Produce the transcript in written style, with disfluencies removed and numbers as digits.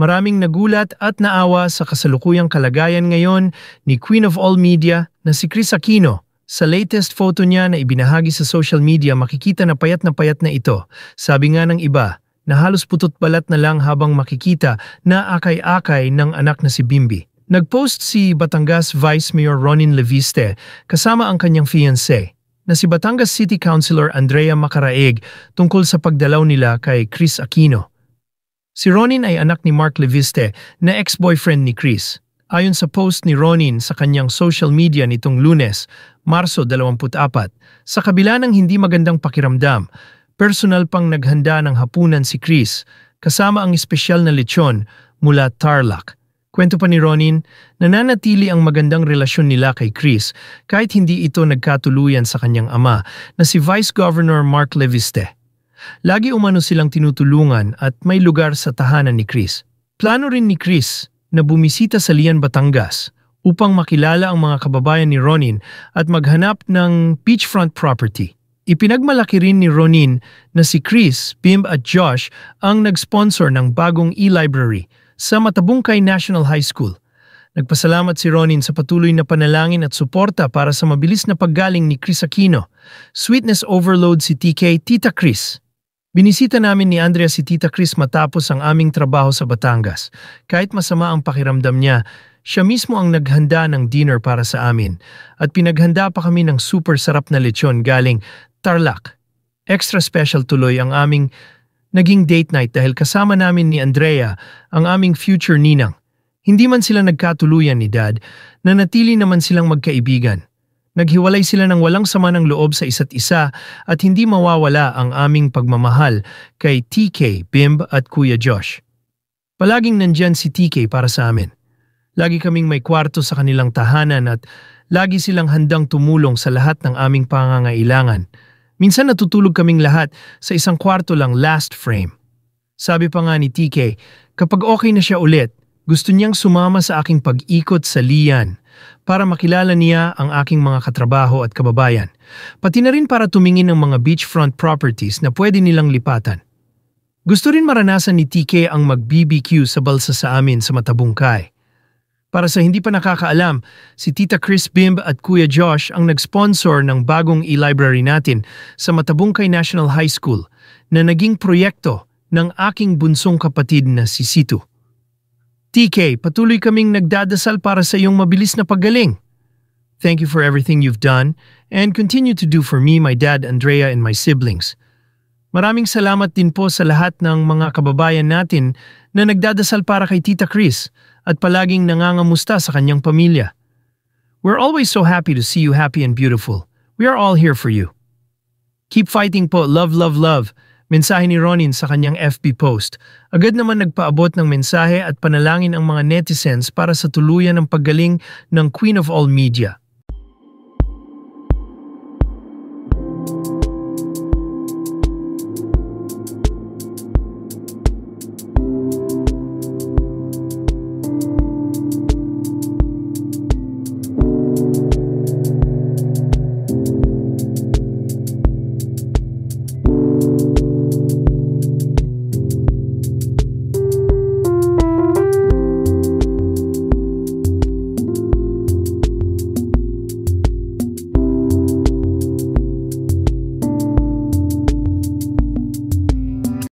Maraming nagulat at naawa sa kasalukuyang kalagayan ngayon ni Queen of All Media na si Kris Aquino. Sa latest photo niya na ibinahagi sa social media, makikita na payat na ito. Sabi nga ng iba, na halos putot balat na lang habang makikita na akay-akay ng anak na si Bimby. Nagpost si Batangas Vice Mayor Ronin Leviste kasama ang kanyang fiancé na si Batangas City Councilor Andrea Macaraeg tungkol sa pagdalaw nila kay Kris Aquino. Si Ronin ay anak ni Mark Leviste na ex-boyfriend ni Kris. Ayon sa post ni Ronin sa kanyang social media nitong Lunes, Marso 24, sa kabila ng hindi magandang pakiramdam, personal pang naghanda ng hapunan si Kris kasama ang espesyal na lechon mula Tarlac. Kwento pa ni Ronin, nananatili ang magandang relasyon nila kay Kris kahit hindi ito nagkatuluyan sa kanyang ama na si Vice Governor Mark Leviste. Lagi umano silang tinutulungan at may lugar sa tahanan ni Kris. Plano rin ni Kris na bumisita sa Lian, Batangas upang makilala ang mga kababayan ni Ronin at maghanap ng beachfront property. Ipinagmalaki rin ni Ronin na si Kris, Bimb at Josh ang nag-sponsor ng bagong e-library sa Matabungkay National High School. Nagpasalamat si Ronin sa patuloy na panalangin at suporta para sa mabilis na paggaling ni Kris Aquino. Sweetness overload si TK, Tita Kris. Binisita namin ni Andrea si Tita Kris matapos ang aming trabaho sa Batangas. Kahit masama ang pakiramdam niya, siya mismo ang naghanda ng dinner para sa amin at pinaghanda pa kami ng super sarap na lechon galing Tarlac. Extra special tuloy ang aming naging date night dahil kasama namin ni Andrea ang aming future ninang. Hindi man sila nagkatuluyan ni Dad, nanatili naman silang magkaibigan. Naghiwalay sila ng walang sama ng loob sa isa't isa at hindi mawawala ang aming pagmamahal kay TK, Bimb at Kuya Josh. Palaging nandyan si TK para sa amin. Lagi kaming may kwarto sa kanilang tahanan at lagi silang handang tumulong sa lahat ng aming pangangailangan. Minsan natutulog kaming lahat sa isang kwarto lang, last frame. Sabi pa nga ni TK, kapag okay na siya ulit, gusto niyang sumama sa aking pag-ikot sa Lian para makilala niya ang aking mga katrabaho at kababayan. Pati na rin para tumingin ng mga beachfront properties na pwede nilang lipatan. Gusto rin maranasan ni TK ang mag-BBQ sa balsa sa amin sa Matabungkay. Para sa hindi pa nakakaalam, si Tita Kris, Bimb at Kuya Josh ang nag-sponsor ng bagong e-library natin sa Matabungkay National High School na naging proyekto ng aking bunsong kapatid na si Situ. TK, patuloy kaming nagdadasal para sa iyong mabilis na paggaling. Thank you for everything you've done and continue to do for me, my dad, Andrea, and my siblings. Maraming salamat din po sa lahat ng mga kababayan natin na nagdadasal para kay Tita Kris at palaging nangangamusta sa kanyang pamilya. We're always so happy to see you happy and beautiful. We are all here for you. Keep fighting po, love, love, love. Mensahe ni Ronin sa kanyang FB post. Agad naman nagpaabot ng mensahe at panalangin ang mga netizens para sa tuluyan ng paggaling ng Queen of All Media.